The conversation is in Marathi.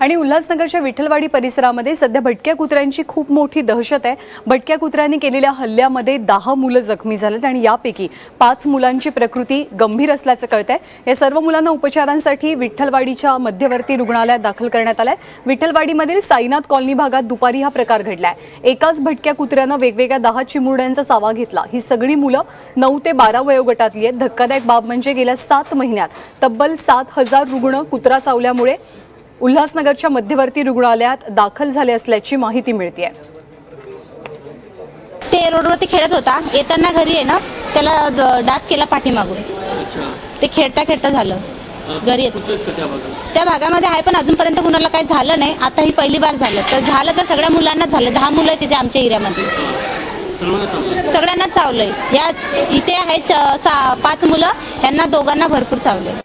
आणि उल्हासनगरच्या विठ्ठलवाडी परिसरामध्ये सध्या भटक्या कुत्र्यांची खूप मोठी दहशत आहे। भटक्या कुत्र्यांनी केलेल्या हल्ल्यामध्ये 10 मुलं जखमी झालेत आणि यापैकी 5 मुलांची प्रकृती गंभीर असल्याचं कळतंय। या सर्व मुलांना उपचारांसाठी विठ्ठलवाडीच्या मध्यवर्ती रुग्णालयात दाखल करण्यात आलंय। विठ्ठलवाडीमधील साईनाथ कॉलनी भागात दुपारी हा प्रकार घडलाय। एकाच भटक्या कुत्र्यानं वेगवेगळ्या 10 चिमुरड्यांचा चावा घेतला। ही सगळी मुलं 9 ते 12 वयोगटातली आहेत। धक्कादायक बाब म्हणजे गेल्या 7 महिन्यात तब्बल 7000 रुग्ण कुत्रा चावल्यामुळे उल्हासनगरच्या मध्यवर्ती रुग्णालयात दाखल झाले असल्याची माहिती मिळते। ते रोडवरती खेळत होता, येताना घरी आहे ना त्याला डास केला पाठीमागून। ते खेळता झालं घरी त्या भागामध्ये आहे, पण अजूनपर्यंत कुणाला काही झालं नाही। आता ही पहिली बार झालं, तर झालं तर सगळ्या मुलांना झालं। 10 मुलं तिथे आमच्या एरियामध्ये सगळ्यांना चावलंय। या इथे आहेत 5 मुलं, यांना दोघांना भरपूर चावलंय।